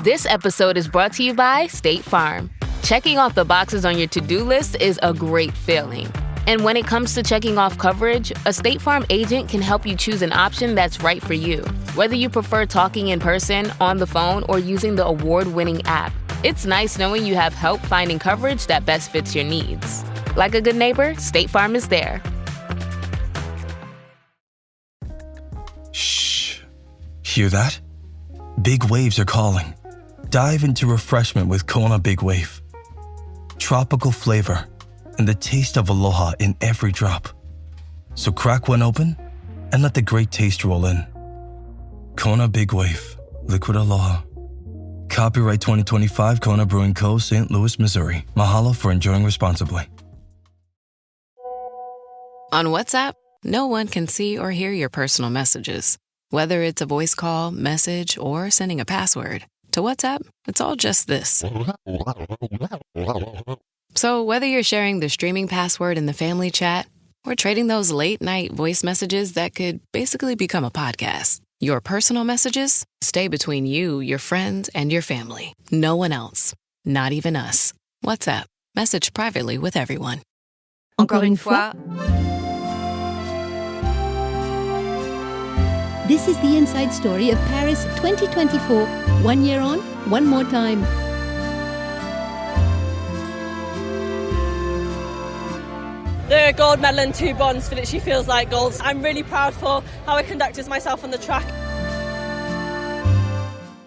This episode is brought to you by State Farm. Checking off the boxes on your to-do list is a great feeling. And when it comes to checking off coverage, a State Farm agent can help you choose an option that's right for you. Whether you prefer talking in person, on the phone, or using the award-winning app, it's nice knowing you have help finding coverage that best fits your needs. Like a good neighbor, State Farm is there. Shh. Hear that? Big waves are calling. Dive into refreshment with Kona Big Wave. Tropical flavor and the taste of aloha in every drop. So crack one open and let the great taste roll in. Kona Big Wave, liquid aloha. Copyright 2025 Kona Brewing Co., St. Louis, Missouri. Mahalo for enjoying responsibly. On WhatsApp, no one can see or hear your personal messages. Whether it's a voice call, message, or sending a password. To WhatsApp, it's all just this. So whether you're sharing the streaming password in the family chat or trading those late-night voice messages that could basically become a podcast, your personal messages stay between you, your friends, and your family. No one else. Not even us. WhatsApp. Message privately with everyone. Encore une fois. This is the inside story of Paris 2024. 1 year on, one more time. The gold medal and 2 bronze literally feels like gold. I'm really proud for how I conducted myself on the track.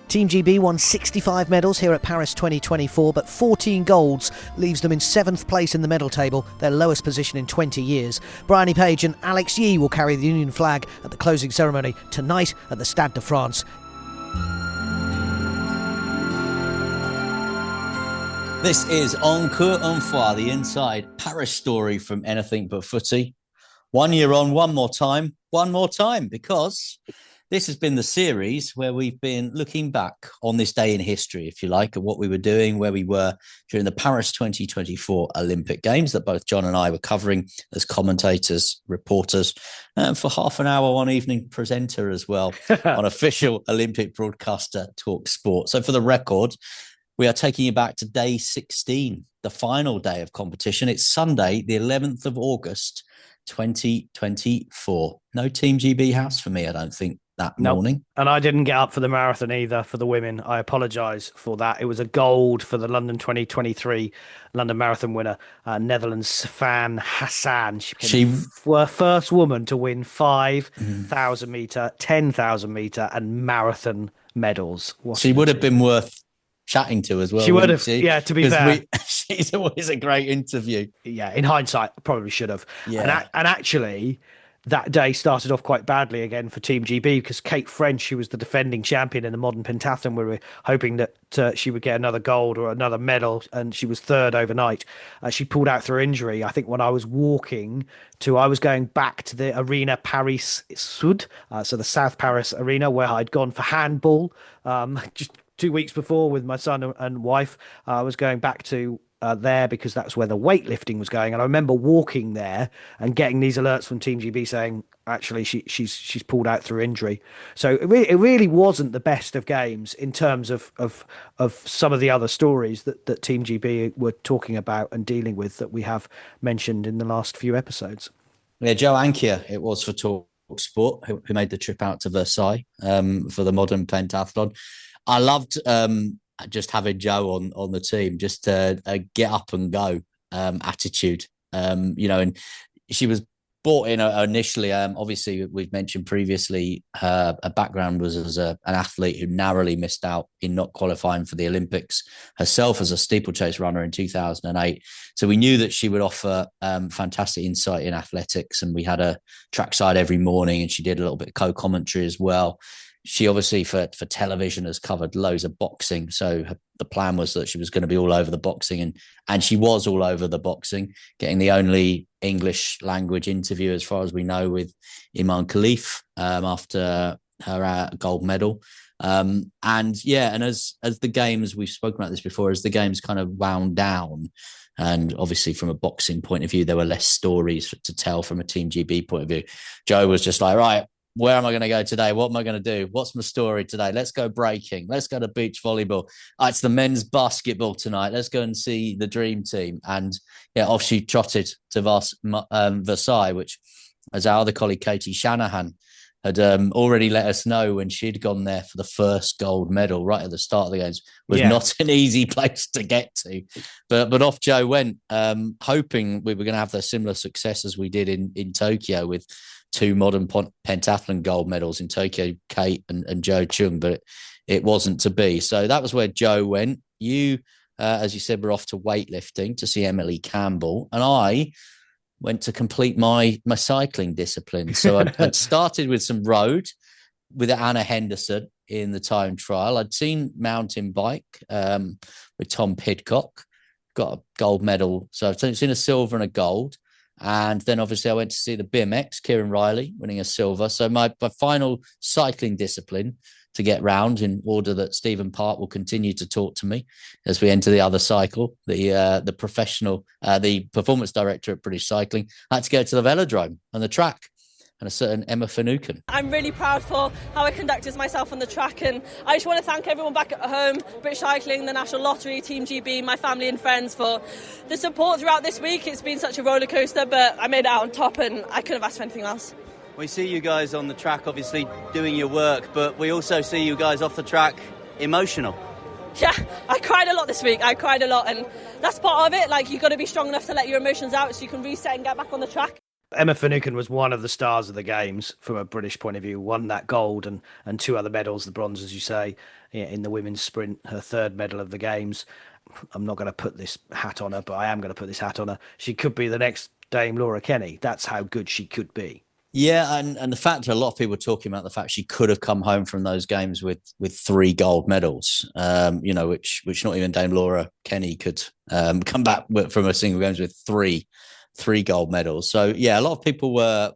Team GB won 65 medals here at Paris 2024, but 14 golds leaves them in 7th place in the medal table, their lowest position in 20 years. Bryony Page and Alex Yee will carry the Union flag at the closing ceremony tonight at the Stade de France. This is Encore Une Fois, the inside Paris story from Anything But Footy. 1 year on, one more time, because this has been the series where we've been looking back on this day in history, if you like, at what we were doing, where we were during the Paris 2024 Olympic Games that both John and I were covering as commentators, reporters, and for half an hour one evening presenter as well on official Olympic broadcaster Talk Sport. So for the record, we are taking you back to day 16, the final day of competition. It's Sunday, the 11th of August, 2024. No Team GB house for me, I don't think, that morning. And I didn't get up for the marathon either for the women. I apologise for that. It was a gold for the London 2023 London Marathon winner, Netherlands Fan Hassan. She became the first woman to win 5,000 metre, 10,000 metre and marathon medals. She would have been worth chatting to as well. She would have, yeah, to be fair. She's always a great interview. Yeah, in hindsight, probably should have. Yeah. And actually, that day started off quite badly again for Team GB because Kate French, who was the defending champion in the modern pentathlon, we were hoping that she would get another gold or another medal, and she was third overnight. She pulled out through injury. I think when I was I was going back to the Arena Paris Sud, so the South Paris Arena, where I'd gone for handball just 2 weeks before with my son and wife. I was going back to there because that's where the weightlifting was going, and I remember walking there and getting these alerts from Team GB saying actually she's pulled out through injury. So it really wasn't the best of games in terms of some of the other stories that Team GB were talking about and dealing with that we have mentioned in the last few episodes. Yeah, Joe Ankia, it was for Talk Sport, who made the trip out to Versailles for the modern pentathlon. I loved just having Joe on the team, just a get up and go attitude, and she was brought in initially. Obviously, we've mentioned previously her background was as an athlete who narrowly missed out in not qualifying for the Olympics herself as a steeplechase runner in 2008. So we knew that she would offer fantastic insight in athletics, and we had a trackside every morning, and she did a little bit of co-commentary as well. She obviously for television has covered loads of boxing. So the plan was that she was going to be all over the boxing, and she was all over the boxing, getting the only English language interview, as far as we know, with Iman Khalif after her gold medal. And as the games, we've spoken about this before, as the games kind of wound down, and obviously from a boxing point of view, there were less stories to tell from a Team GB point of view. Joe was just like, right, where am I going to go today? What am I going to do? What's my story today? Let's go breaking. Let's go to beach volleyball. It's the men's basketball tonight. Let's go and see the dream team. And yeah, off she trotted to Versailles, which, as our other colleague Katie Shanahan had already let us know when she'd gone there for the first gold medal right at the start of the games, was not an easy place to get to. But off Jo went, hoping we were going to have the similar success as we did in Tokyo with 2 modern pentathlon gold medals in Tokyo, Kate and Jo Chung, but it wasn't to be. So that was where Jo went. You, as you said, were off to weightlifting to see Emily Campbell, and I went to complete my cycling discipline. So I'd started with some road with Anna Henderson in the time trial. I'd seen mountain bike with Tom Pidcock, got a gold medal. So I've seen a silver and a gold. And then obviously I went to see the BMX, Kieran Riley winning a silver. So my final cycling discipline to get round, in order that Stephen Park will continue to talk to me as we enter the other cycle, the professional, the performance director at British Cycling. I had to go to the velodrome and the track and a certain Emma Finucane. I'm really proud for how I conducted myself on the track, and I just want to thank everyone back at home, British Cycling, the National Lottery, Team GB, my family and friends for the support throughout this week. It's been such a roller coaster, but I made it out on top and I couldn't have asked for anything else. We see you guys on the track obviously doing your work, but we also see you guys off the track emotional. Yeah, I cried a lot this week. I cried a lot, and that's part of it. Like, you've got to be strong enough to let your emotions out so you can reset and get back on the track. Emma Finucane was one of the stars of the games from a British point of view, won that gold and 2 other medals, the bronze, as you say, in the women's sprint, her 3rd medal of the games. I'm not going to put this hat on her, but I am going to put this hat on her. She could be the next Dame Laura Kenny. That's how good she could be. Yeah, and the fact that a lot of people are talking about the fact she could have come home from those games with 3 gold medals, which not even Dame Laura Kenny could come back from a single games with three gold medals. So yeah, a lot of people were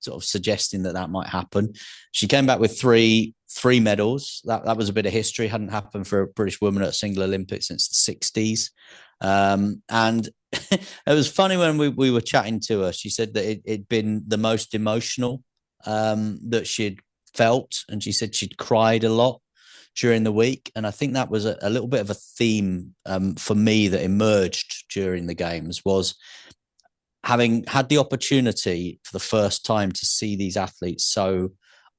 sort of suggesting that might happen. She came back with three medals. That was a bit of history. Hadn't happened for a British woman at a single Olympics since the 60s. And it was funny when we were chatting to her. She said that it'd been the most emotional that she'd felt, and she said she'd cried a lot during the week. And I think that was a little bit of a theme for me that emerged during the games, was having had the opportunity for the first time to see these athletes so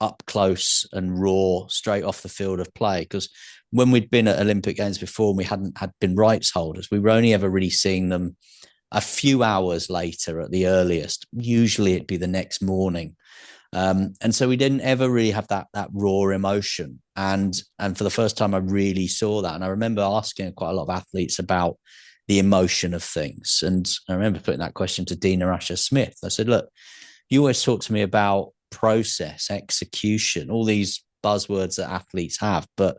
up close and raw straight off the field of play. Because when we'd been at Olympic Games before and we hadn't been rights holders, we were only ever really seeing them a few hours later at the earliest. Usually it'd be the next morning. And so we didn't ever really have that raw emotion. And for the first time, I really saw that. And I remember asking quite a lot of athletes about the emotion of things. And I remember putting that question to Dina Asher-Smith. I said, look, you always talk to me about process, execution, all these buzzwords that athletes have, but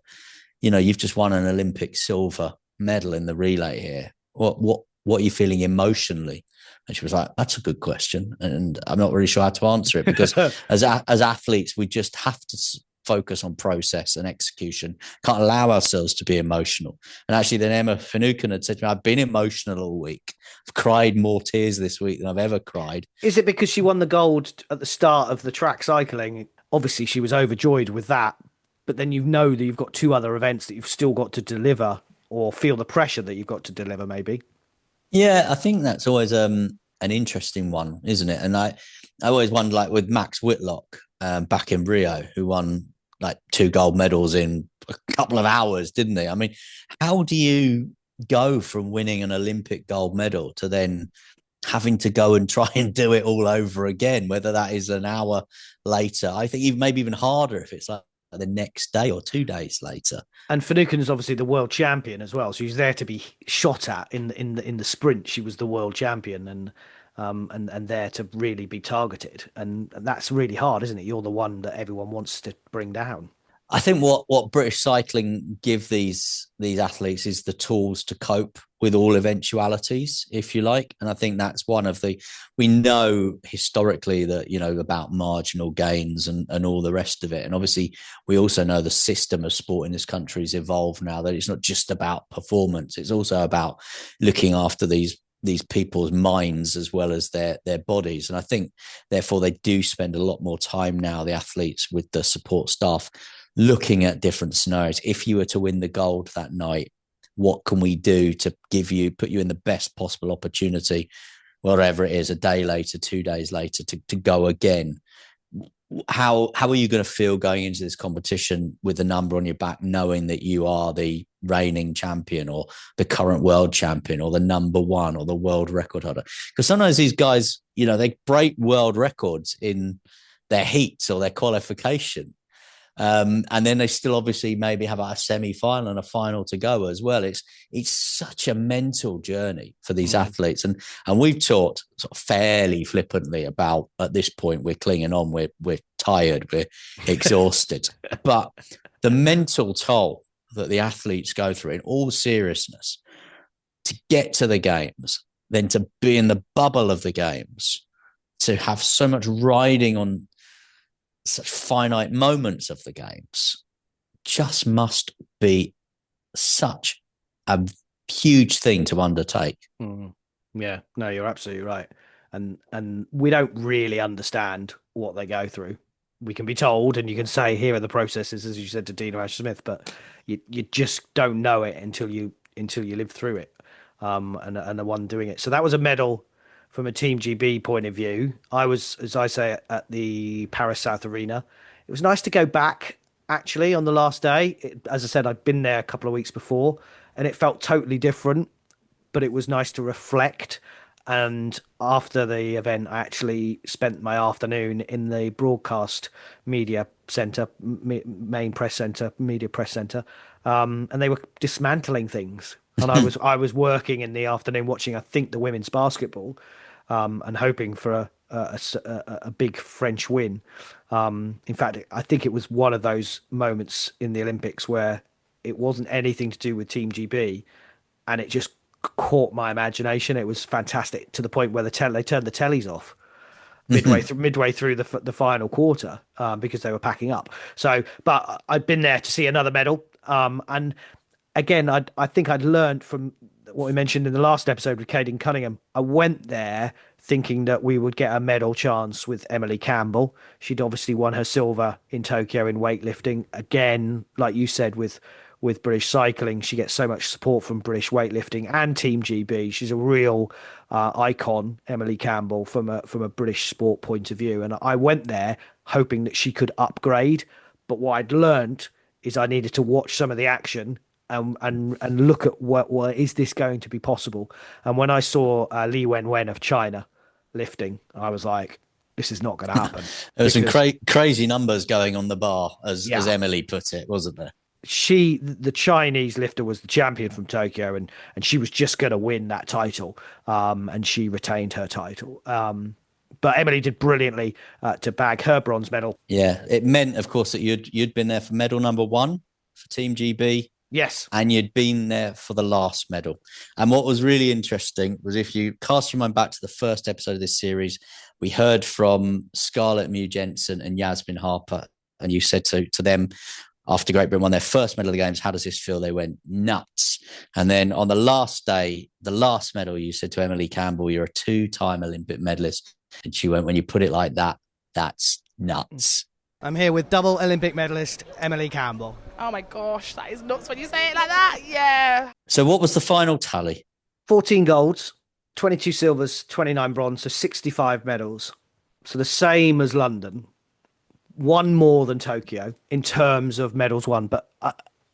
you've just won an Olympic silver medal in the relay here. What are you feeling emotionally? And she was like, that's a good question. And I'm not really sure how to answer it, because as athletes, we just have to focus on process and execution. Can't allow ourselves to be emotional. And actually then Emma Finucane had said to me, I've been emotional all week. I've cried more tears this week than I've ever cried. Is it because she won the gold at the start of the track cycling? Obviously she was overjoyed with that, but then that you've got 2 other events that you've still got to deliver, or feel the pressure that you've got to deliver maybe. Yeah, I think that's always an interesting one, isn't it? And I always wonder, like with Max Whitlock back in Rio, who won like 2 gold medals in a couple of hours, didn't they? I mean, how do you go from winning an Olympic gold medal to then having to go and try and do it all over again, whether that is an hour later? I think maybe even harder if it's like the next day or 2 days later. And Finucane is obviously the world champion as well, so she's there to be shot at in the sprint. She was the world champion, and there to really be targeted, and that's really hard, isn't it? You're the one that everyone wants to bring down. I think what British Cycling give these athletes is the tools to cope with all eventualities, if you like. And I think that's one of we know historically that, about marginal gains and all the rest of it. And obviously we also know the system of sport in this country has evolved now, that it's not just about performance. It's also about looking after these these people's minds as well as their bodies. And I think, therefore, they do spend a lot more time now, the athletes, with the support staff, looking at different scenarios. If you were to win the gold that night, what can we do to put you in the best possible opportunity, whatever it is, a day later, 2 days later, to go again? How are you going to feel going into this competition with the number on your back, knowing that you are the reigning champion or the current world champion or the number one or the world record holder? Because sometimes these guys, they break world records in their heats or their qualification. And then they still obviously maybe have a semi-final and a final to go as well. It's such a mental journey for these athletes. And we've talked sort of fairly flippantly about, at this point, we're clinging on, we're tired, we're exhausted. But the mental toll that the athletes go through, in all seriousness, to get to the games, then to be in the bubble of the games, to have so much riding on such finite moments of the games, just must be such a huge thing to undertake. Yeah, no, you're absolutely right. And we don't really understand what they go through. We can be told, and you can say, here are the processes, as you said to Dina Asher-Smith, but you just don't know it until you live through it. And the one doing it. So that was a medal from a Team GB point of view. I was, as I say, at the Paris South Arena. It was nice to go back, actually, on the last day. As I said, I'd been there a couple of weeks before, and it felt totally different, but it was nice to reflect. And after the event, I actually spent my afternoon in the broadcast media centre, main press centre, media press centre, and they were dismantling things. And I was working in the afternoon watching, I think, the women's basketball, and hoping for a big French win. In fact, I think it was one of those moments in the Olympics where it wasn't anything to do with Team GB, and it just caught my imagination. It was fantastic, to the point where they turned the tellies off midway through the final quarter, because they were packing up. So, but I'd been there to see another medal, and again, I think I'd learned from what we mentioned in the last episode with Caden Cunningham. I went there thinking that we would get a medal chance with Emily Campbell. She'd obviously won her silver in Tokyo in weightlifting. Again, like you said, with British cycling, she gets so much support from British weightlifting and Team GB. She's a real icon, Emily Campbell, from a British sport point of view. And I went there hoping that she could upgrade. But what I'd learned is I needed to watch some of the action and look at what is this going to be possible. And when I saw Li Wenwen of China lifting, I was like, this is not going to happen. There was some crazy numbers going on the bar, as Emily put it, wasn't there? The Chinese lifter, was the champion from Tokyo, and she was just going to win that title, and she retained her title. But Emily did brilliantly to bag her bronze medal. Yeah, it meant, of course, that you'd been there for medal number 1 for Team GB. Yes. And you'd been there for the last medal. And what was really interesting was, if you cast your mind back to the first episode of this series, we heard from Scarlett Mew Jensen and Yasmin Harper, and you said to them, after Great Britain won their first medal of the Games, how does this feel? They went nuts. And then on the last day, the last medal, you said to Emily Campbell, you're a 2-time Olympic medalist. And she went, when you put it like that, that's nuts. I'm here with double Olympic medalist Emily Campbell. Oh my gosh, that is nuts when you say it like that. Yeah. So what was the final tally? 14 golds, 22 silvers, 29 bronze, so 65 medals. So the same as London. One more than Tokyo in terms of medals won. But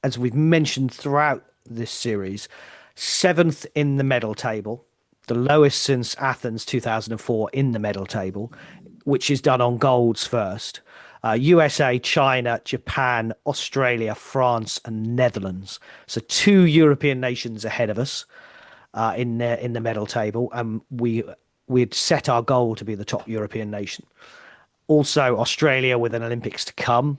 as we've mentioned throughout this series, 7th in the medal table, the lowest since Athens 2004 in the medal table, which is done on golds first. USA, China, Japan, Australia, France, and Netherlands. So 2 European nations ahead of us in the medal table, and we'd set our goal to be the top European nation. Also, Australia with an Olympics to come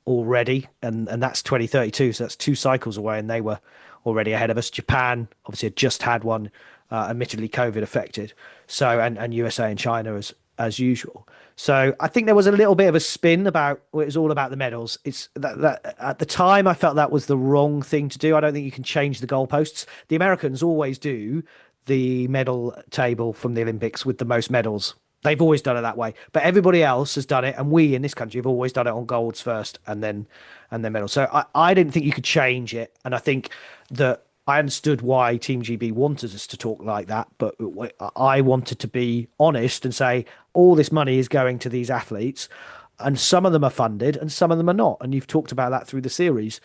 already, and that's 2032, so that's 2 cycles away, and they were already ahead of us. Japan obviously had just had one, admittedly COVID affected. So and USA and China as usual. So I think there was a little bit of a spin about it was all about the medals. It's that at the time I felt that was the wrong thing to do. I don't think you can change the goalposts. The Americans always do the medal table from the Olympics with the most medals. They've always done it that way, but everybody else has done it, and we in this country have always done it on golds first and then medals. So I didn't think you could change it, and I think that I understood why Team GB wanted us to talk like that, but I wanted to be honest and say all this money is going to these athletes, and some of them are funded and some of them are not, and you've talked about that through the series.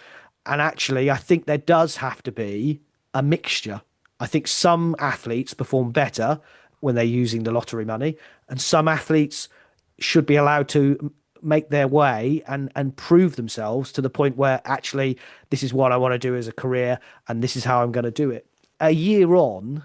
And actually, I think there does have to be a mixture. I think some athletes perform better when they're using the lottery money, and some athletes should be allowed to make their way and prove themselves to the point where actually this is what I want to do as a career and this is how I'm going to do it. A year on,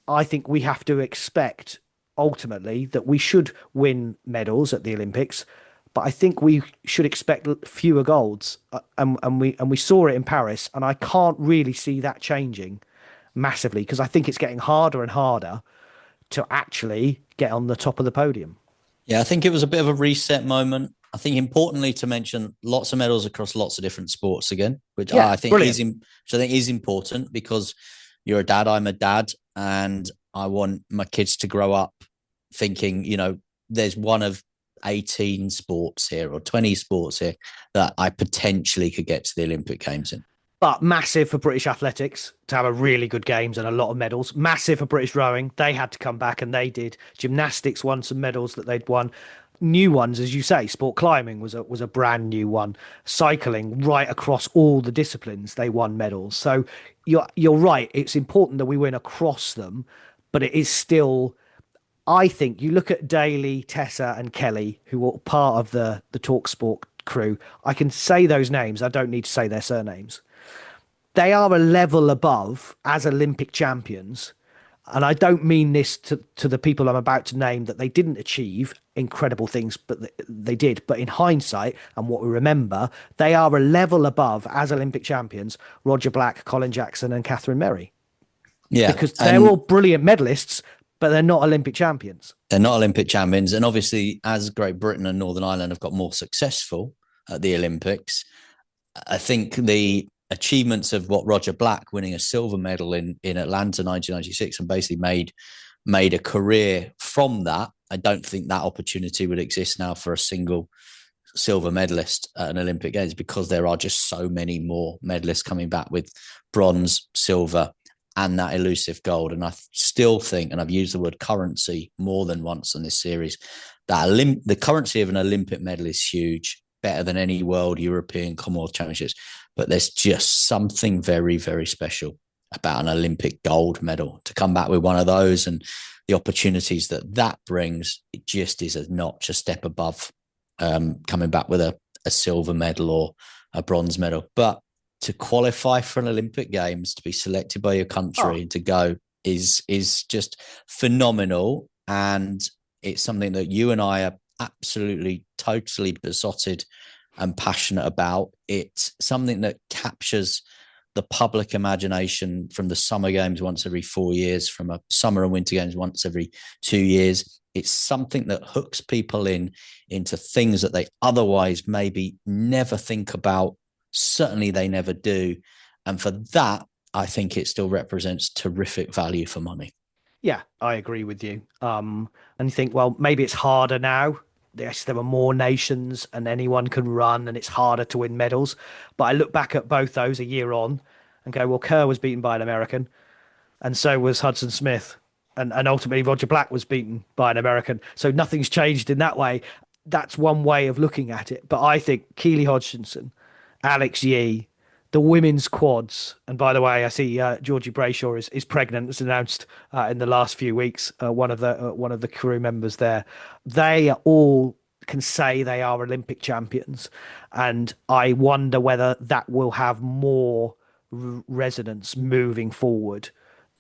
I think we have to expect ultimately that we should win medals at the Olympics, but I think we should expect fewer golds, and we saw it in Paris, and I can't really see that changing massively because I think it's getting harder and harder to actually get on the top of the podium. Yeah, I think it was a bit of a reset moment. I think importantly to mention lots of medals across lots of different sports again, which I think is important because you're a dad, I'm a dad, and I want my kids to grow up thinking, you know, there's one of 18 sports here or 20 sports here that I potentially could get to the Olympic Games in. But massive for British athletics to have a really good games and a lot of medals. Massive for British rowing. They had to come back and they did. Gymnastics won some medals that they'd won. New ones, as you say, sport climbing was a brand new one. Cycling, right across all the disciplines, they won medals. So you're right. It's important that we win across them, but it is still, I think, you look at Daly, Tessa and Kelly, who were part of the TalkSport crew. I can say those names. I don't need to say their surnames. They are a level above as Olympic champions. And I don't mean this to the people I'm about to name that they didn't achieve incredible things, but they did. But in hindsight and what we remember, they are a level above as Olympic champions, Roger Black, Colin Jackson and Catherine Merry. Yeah. Because they're all brilliant medalists, but they're not Olympic champions. They're not Olympic champions. And obviously, as Great Britain and Northern Ireland have got more successful at the Olympics, I think the achievements of what Roger Black winning a silver medal in Atlanta 1996 and basically made a career from that. I don't think that opportunity would exist now for a single silver medalist at an Olympic Games because there are just so many more medalists coming back with bronze, silver, and that elusive gold. And I still think, and I've used the word currency more than once in this series, that the currency of an Olympic medal is huge, better than any world, European, Commonwealth championships. But there's just something very, very special about an Olympic gold medal. To come back with one of those and the opportunities that brings, it just is a notch, a step above coming back with a silver medal or a bronze medal. But to qualify for an Olympic Games, to be selected by your country and to go is just phenomenal. And it's something that you and I are absolutely, totally besotted and passionate about. It's something that captures the public imagination from the Summer Games once every 4 years, from a Summer and Winter Games once every 2 years. It's something that hooks people into things that they otherwise maybe never think about. Certainly they never do. And for that, I think it still represents terrific value for money. Yeah, I agree with you. And you think, well, maybe it's harder now. Yes, there are more nations and anyone can run and it's harder to win medals. But I look back at both those a year on and go, well, Kerr was beaten by an American and so was Hudson Smith. And ultimately Roger Black was beaten by an American. So nothing's changed in that way. That's one way of looking at it. But I think Keely Hodgkinson, Alex Yee, the women's quads, and by the way, I see Georgie Brayshaw is pregnant, as announced in the last few weeks. One of the crew members there, they all can say they are Olympic champions, and I wonder whether that will have more resonance moving forward.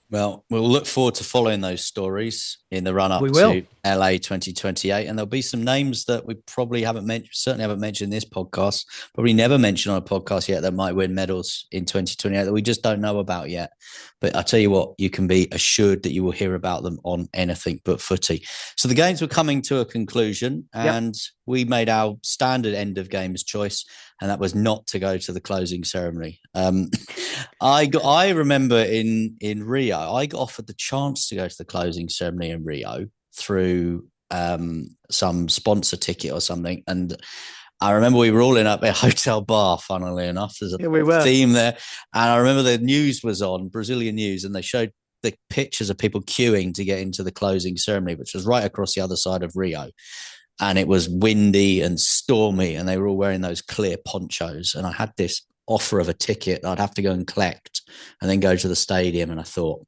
Well, we'll look forward to following those stories in the run-up to LA 2028. And there'll be some names that we probably certainly haven't mentioned in this podcast, probably never mentioned on a podcast yet, that might win medals in 2028 that we just don't know about yet. But I'll tell you what, you can be assured that you will hear about them on Anything But Footy. So the games were coming to a conclusion and we made our standard end of games choice, and that was not to go to the closing ceremony. I remember in Rio, I got offered the chance to go to the closing ceremony in Rio through some sponsor ticket or something, and I remember we were all in a hotel bar, funnily enough. There's a theme there. And I remember the news was on, Brazilian news, and they showed the pictures of people queuing to get into the closing ceremony, which was right across the other side of Rio. And it was windy and stormy, and they were all wearing those clear ponchos. And I had this offer of a ticket that I'd have to go and collect and then go to the stadium. And I thought,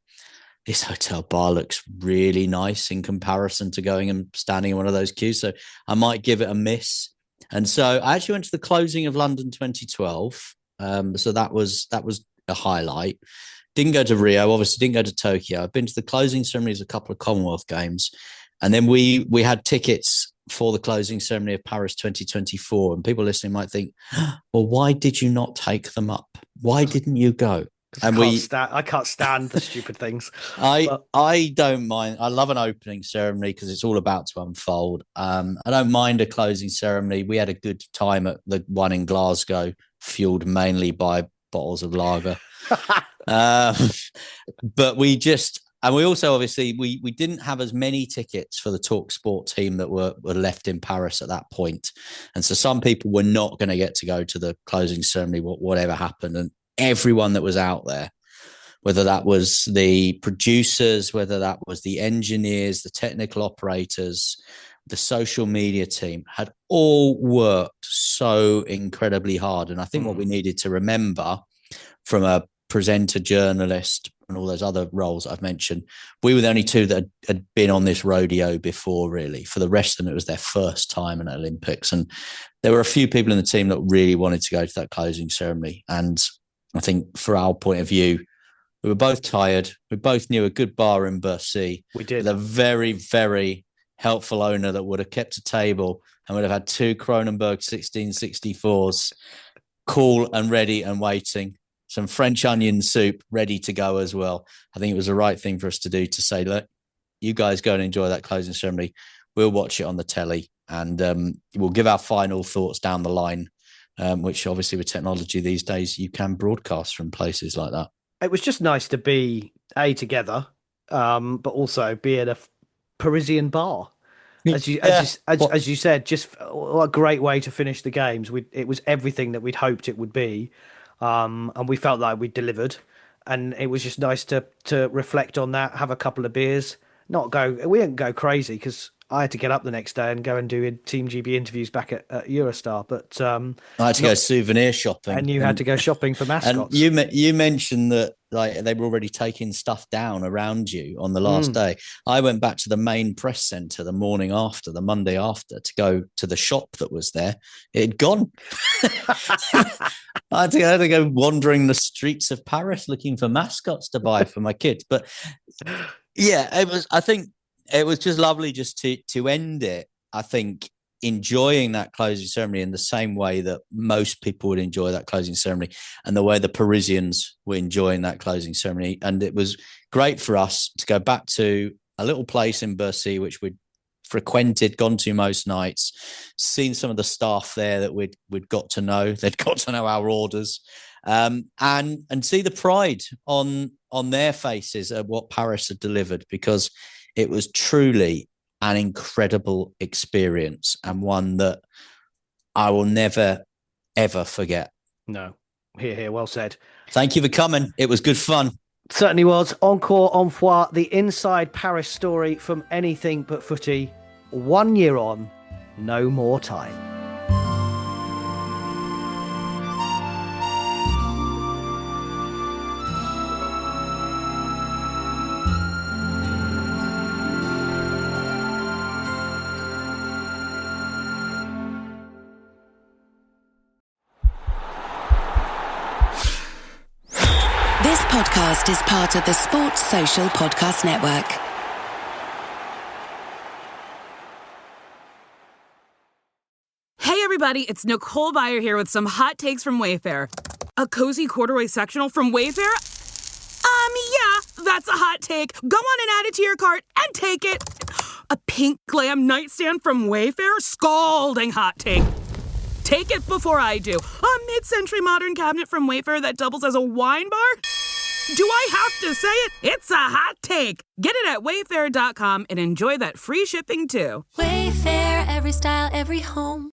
this hotel bar looks really nice in comparison to going and standing in one of those queues. So I might give it a miss. And so I actually went to the closing of London 2012. So that was a highlight. Didn't go to Rio, obviously didn't go to Tokyo. I've been to the closing ceremonies, a couple of Commonwealth Games. And then we had tickets for the closing ceremony of Paris 2024. And people listening might think, well, why did you not take them up? Why didn't you go? And I can't stand the stupid things. I don't mind. I love an opening ceremony because it's all about to unfold. I don't mind a closing ceremony. We had a good time at the one in Glasgow, fueled mainly by bottles of lager. But we also obviously we didn't have as many tickets for the Talk Sport team that were left in Paris at that point. And so some people were not going to get to go to the closing ceremony, whatever happened. And everyone that was out there, whether that was the producers, whether that was the engineers, the technical operators, the social media team, had all worked so incredibly hard. And I think what we needed to remember from a presenter, journalist, and all those other roles I've mentioned, we were the only two that had been on this rodeo before, really. For the rest of them, it was their first time in the Olympics. And there were a few people in the team that really wanted to go to that closing ceremony. And I think for our point of view, we were both tired. We both knew a good bar in Bercy. We did. With a very, very helpful owner that would have kept a table and would have had 2 Kronenberg 1664s cool and ready and waiting. Some French onion soup ready to go as well. I think it was the right thing for us to do, to say, look, you guys go and enjoy that closing ceremony. We'll watch it on the telly, and we'll give our final thoughts down the line. Which obviously with technology these days, you can broadcast from places like that. It was just nice to be together, but also be at a Parisian bar. As you said, just a great way to finish the games. It was everything that we'd hoped it would be, and we felt like we delivered. And it was just nice to reflect on that, have a couple of beers, we didn't go crazy because I had to get up the next day and go and do Team GB interviews back at Eurostar. But I had to go souvenir shopping, and you had to go shopping for mascots. And you mentioned that they were already taking stuff down around you on the last day. I went back to the main press centre the morning after, the Monday after, to go to the shop that was there. It had gone. I had to go wandering the streets of Paris looking for mascots to buy for my kids. But yeah, it was. I think it was just lovely just to end it. I think enjoying that closing ceremony in the same way that most people would enjoy that closing ceremony, and the way the Parisians were enjoying that closing ceremony. And it was great for us to go back to a little place in Bercy, which we'd frequented, gone to most nights, seen some of the staff there that we'd got to know. They'd got to know our orders, and see the pride on their faces at what Paris had delivered, because it was truly an incredible experience, and one that I will never, ever forget. No. Here, well said. Thank you for coming. It was good fun. Certainly was. Encore Une Fois, the inside Paris story from Anything But Footy. 1 year on, no more time. This podcast is part of the Sports Social Podcast Network. Hey everybody, it's Nicole Byer here with some hot takes from Wayfair. A cozy corduroy sectional from Wayfair? Yeah, that's a hot take. Go on and add it to your cart and take it. A pink glam nightstand from Wayfair? Scalding hot take. Take it before I do. A mid-century modern cabinet from Wayfair that doubles as a wine bar? Do I have to say it? It's a hot take. Get it at wayfair.com and enjoy that free shipping too. Wayfair, every style, every home.